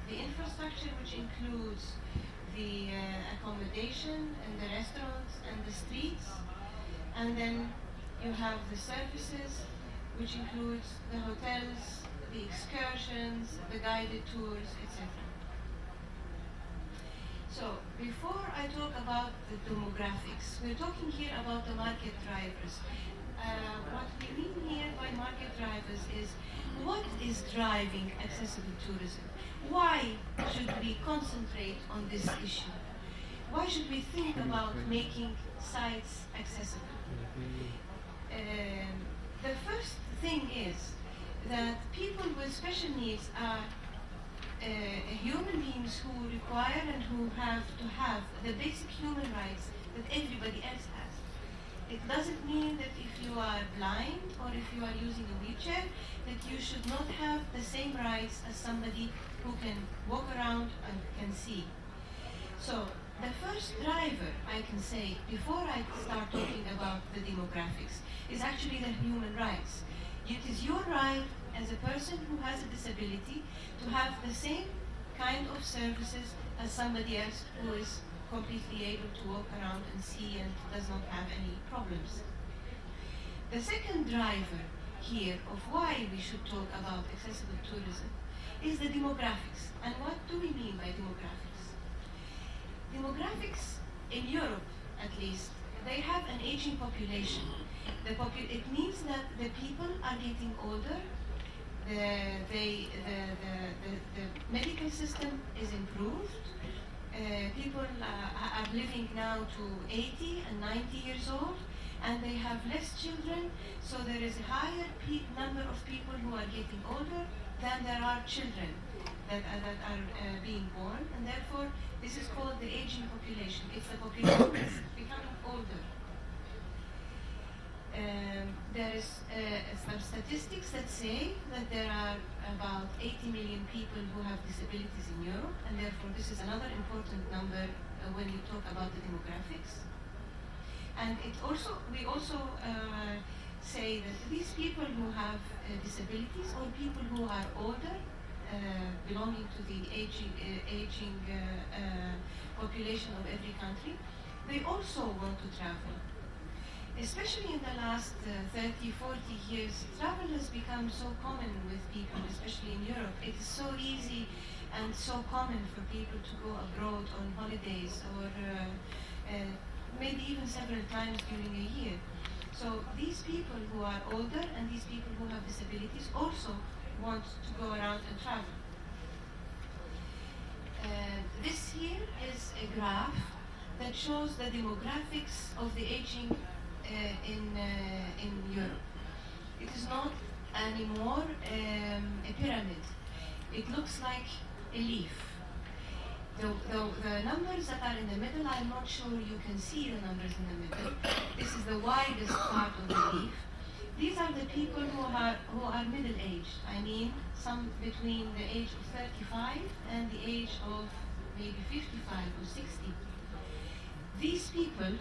the infrastructure, which includes the accommodation and the restaurants and the streets, and then you have the services, which includes the hotels, the excursions, the guided tours, etc. So before I talk about the demographics, we're talking here about the market drivers. What we mean here by market drivers is what is driving accessible tourism? Why should we concentrate on this issue? Why should we think about making sites accessible? The first thing is that people with special needs are human beings who require and who have to have the basic human rights that everybody else has. It doesn't mean that if you are blind or if you are using a wheelchair that you should not have the same rights as somebody who can walk around and can see. So the first driver, I can say, before I start talking about the demographics, is actually the human rights. It is your right as a person who has a disability to have the same kind of services as somebody else who is completely able to walk around and see and does not have any problems. The second driver here of why we should talk about accessible tourism is the demographics. And what do we mean by demographics? Demographics in Europe, at least, they have an aging population. It means that the people are getting older, the medical system is improved, people are living now to 80 and 90 years old, and they have less children, so there is a higher number of people who are getting older than there are children that are being born, and therefore this is called the aging population. It's the population that's becoming older. There is some statistics that say that there are about 80 million people who have disabilities in Europe, and therefore this is another important number when you talk about the demographics. And we also say that these people who have disabilities or people who are older, belonging to the aging population of every country, they also want to travel. Especially in the last 30, 40 years, travel has become so common with people, especially in Europe. It is so easy and so common for people to go abroad on holidays or maybe even several times during a year. So these people who are older and these people who have disabilities also want to go around and travel. This here is a graph that shows the demographics of the aging in Europe. It is not anymore a pyramid. It looks like a leaf. The numbers that are in the middle, I'm not sure you can see the numbers in the middle. This is the widest part of the leaf. These are the people who are middle-aged. I mean, some between the age of 35 and the age of maybe 55 or 60. These people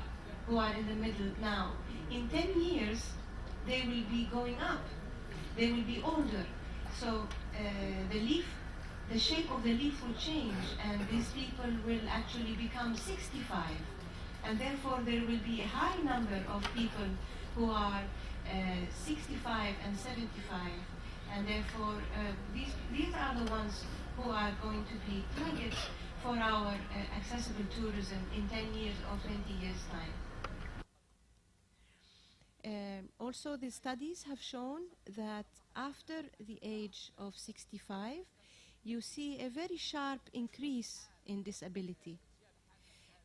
who are in the middle now, in 10 years, they will be going up. They will be older. So the shape of the leaf will change, and these people will actually become 65. And therefore, there will be a high number of people who are 65 and 75. And therefore, these are the ones who are going to be targets for our accessible tourism in 10 years or 20 years' time. Also, the studies have shown that after the age of 65, you see a very sharp increase in disability.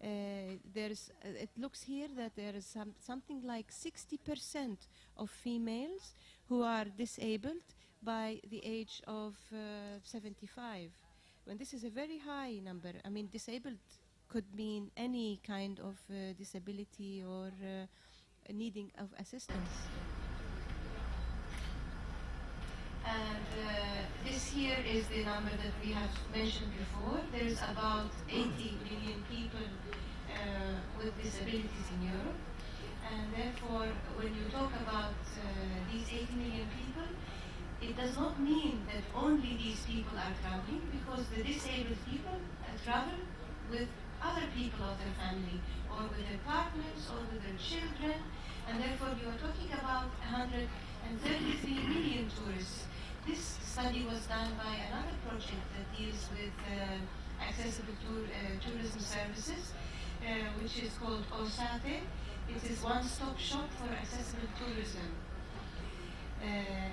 It looks here that there is something like 60% of females who are disabled by the age of 75. When this is a very high number. I mean, disabled could mean any kind of disability or needing of assistance. And this here is the number that we have mentioned before. There's about 80 million people with disabilities in Europe. And therefore, when you talk about these 80 million people, it does not mean that only these people are traveling, because the disabled people travel with other people of their family, or with their partners, or with their children, and therefore you are talking about 133 million tourists. This study was done by another project that deals with accessible tourism services, which is called OSATE. It is one-stop shop for accessible tourism.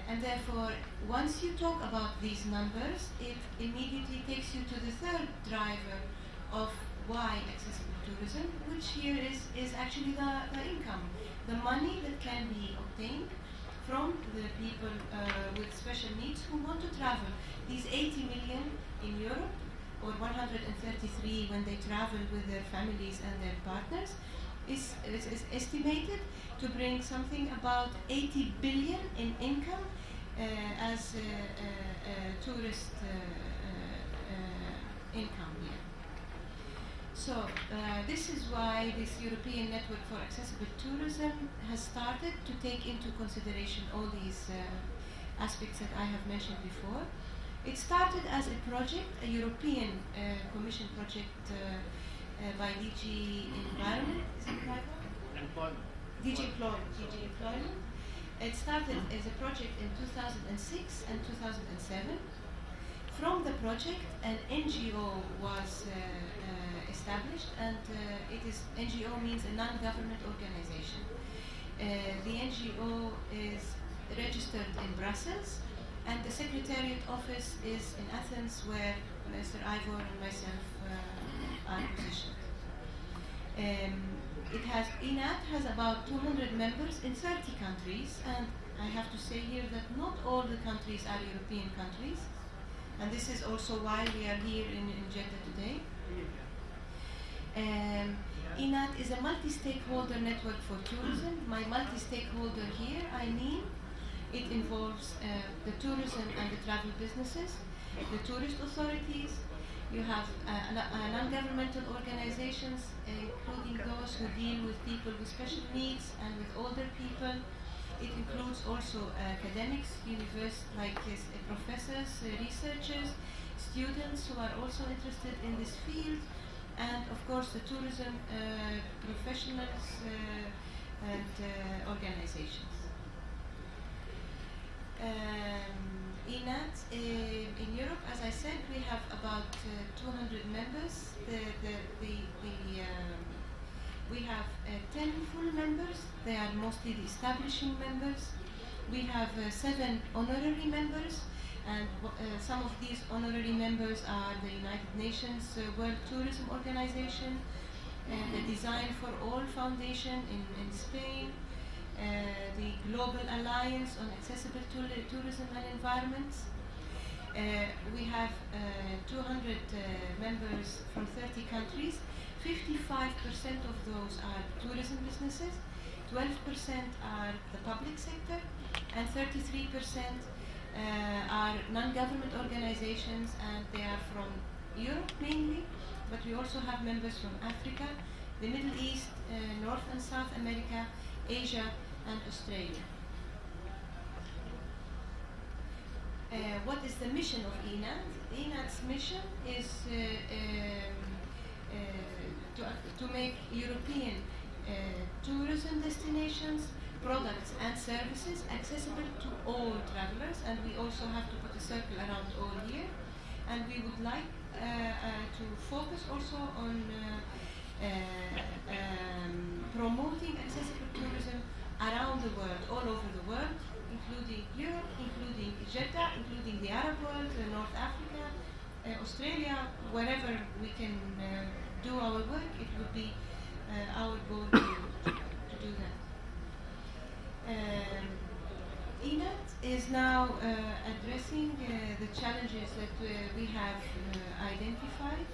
And therefore, once you talk about these numbers, it immediately takes you to the third driver of why accessible tourism, which here is actually the income, the money that can be obtained from the people with special needs who want to travel. These 80 million in Europe, or 133 when they travel with their families and their partners, is estimated to bring something about 80 billion in income as tourist income here. So this is why this European Network for Accessible Tourism has started to take into consideration all these aspects that I have mentioned before. It started as a project, a European Commission project by DG Environment, is it Employment? DG Employment. It started as a project in 2006 and 2007. From the project, an NGO was established, and NGO means a non-government organization. The NGO is registered in Brussels, and the Secretariat Office is in Athens, where Mr. Ivor and myself are positioned. INAT has about 200 members in 30 countries, and I have to say here that not all the countries are European countries, and this is also why we are here in Jeddah today. INAT is a multi-stakeholder network for tourism. My multi-stakeholder here, I mean, it involves the tourism and the travel businesses, the tourist authorities. You have non-governmental organizations, including those who deal with people with special needs and with older people. It includes also academics, like professors, researchers, students who are also interested in this field, and of course the tourism professionals and organizations. INAT in Europe, as I said, we have about 200 members. We have 10 full members. They are mostly the establishing members. We have 7 honorary members, and some of these honorary members are the United Nations World Tourism Organization, the Design for All Foundation in Spain, the Global Alliance on Accessible Tourism and Environment. We have 200 members from 30 countries. 55% of those are tourism businesses, 12% are the public sector, and 33% are non-government organizations, and they are from Europe mainly, but we also have members from Africa, the Middle East, North and South America, Asia, and Australia. What is the mission of INAT? INAT's mission is to make European tourism destinations, products and services accessible to all travelers, and we also have to put a circle around all here. And we would like to focus also on promoting accessible tourism around the world, all over the world, including Europe, including Jeddah, including the Arab world, North Africa, Australia, wherever we can do our work, it would be our goal to do that. INAT is now addressing the challenges that we have identified.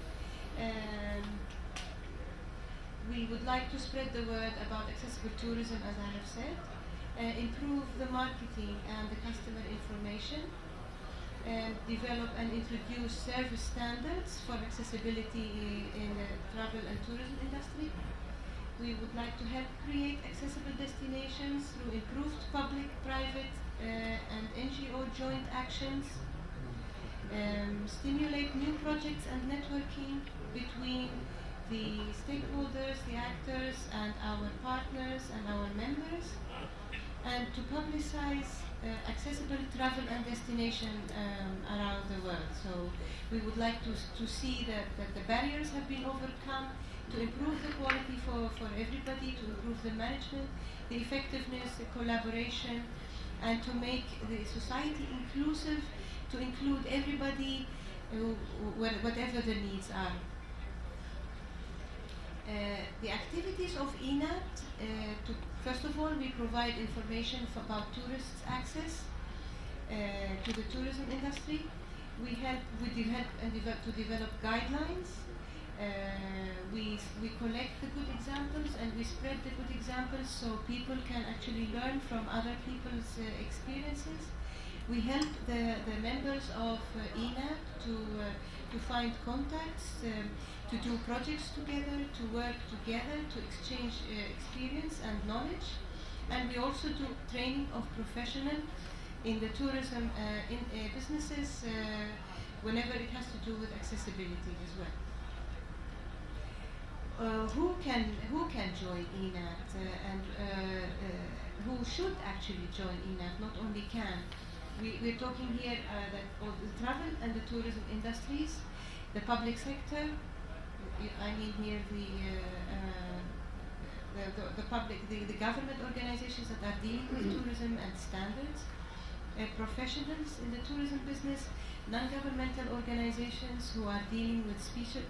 We would like to spread the word about accessible tourism, as I have said, improve the marketing and the customer information, develop and introduce service standards for accessibility in the travel and tourism industry. We would like to help create accessible destinations through improved public-private and NGO joint actions, stimulate new projects and networking between the stakeholders, the actors, and our partners and our members, and to publicize accessible travel and destination around the world. So we would like to see that the barriers have been overcome, to improve the quality for everybody, to improve the management, the effectiveness, the collaboration, and to make the society inclusive, to include everybody, whatever the needs are. The activities of ENAT, first of all, we provide information about tourists' access to the tourism industry. We help to develop guidelines. We collect the good examples and we spread the good examples so people can actually learn from other people's experiences. We help the members of ENAT to find contacts, to do projects together, to work together, to exchange experience and knowledge. And we also do training of professionals in the tourism businesses whenever it has to do with accessibility as well. Who can join ENAT and who should actually join ENAT, not only can. We're talking here that all the travel and the tourism industries, the public sector, I mean here the government organizations that are dealing with tourism and standards, professionals in the tourism business, non-governmental organizations who are dealing with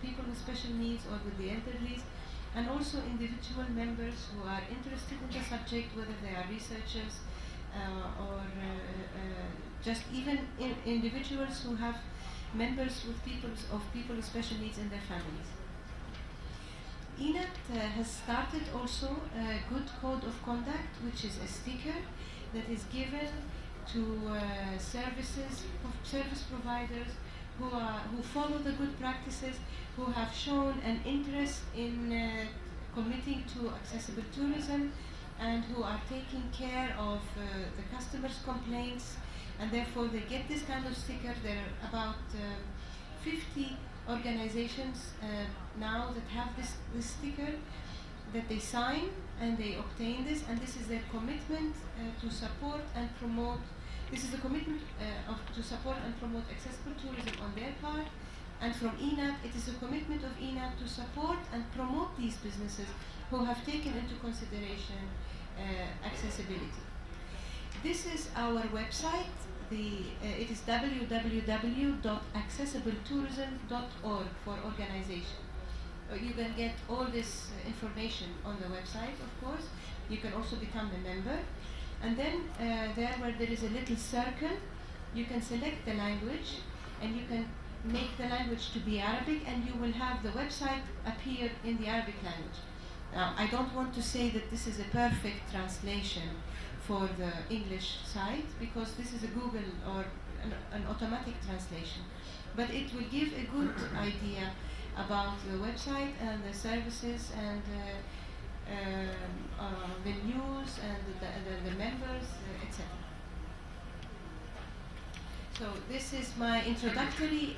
people with special needs or with the elderly, and also individual members who are interested in the subject, whether they are researchers or just even individuals who have members with people with special needs in their families. ENAT has started also a good code of conduct, which is a sticker that is given to service providers who follow the good practices, who have shown an interest in committing to accessible tourism, and who are taking care of the customers' complaints, and therefore they get this kind of sticker. There are about 50 organizations now that have this sticker that they sign and they obtain this, and this is their commitment to support and promote. This is a commitment to support and promote accessible tourism on their part, and from ENAT, it is a commitment of ENAT to support and promote these businesses who have taken into consideration accessibility. This is our website. It is www.accessibletourism.org for organization. You can get all this information on the website, of course. You can also become a member. And then there where there is a little circle, you can select the language and you can make the language to be Arabic, and you will have the website appear in the Arabic language. Now, I don't want to say that this is a perfect translation for the English site, because this is a Google or an automatic translation. But it will give a good idea about the website and the services and the news and the members, etc. So this is my introductory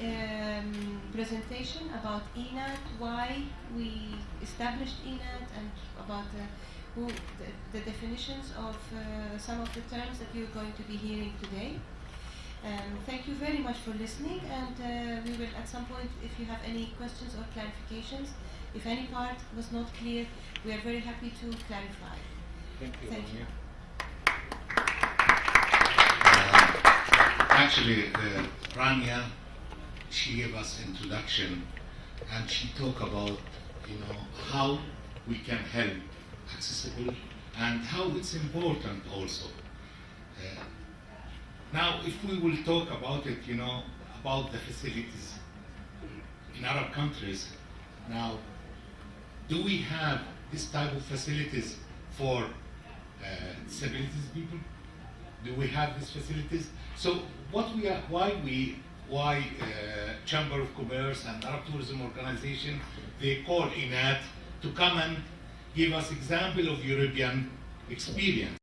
presentation about ENAT, why we established ENAT, and about the definitions of some of the terms that you're going to be hearing today. Thank you very much for listening, and we will at some point, if you have any questions or clarifications, if any part was not clear, we are very happy to clarify. Thank you. Thank you. Actually, Rania, she gave us introduction, and she talked about, how we can help accessible and how it's important also. Now, if we will talk about it, about the facilities in Arab countries, now, do we have this type of facilities for disabilities people? Do we have these facilities? So why Chamber of Commerce and Arab Tourism Organization, they call ENAT to come and give us example of European experience.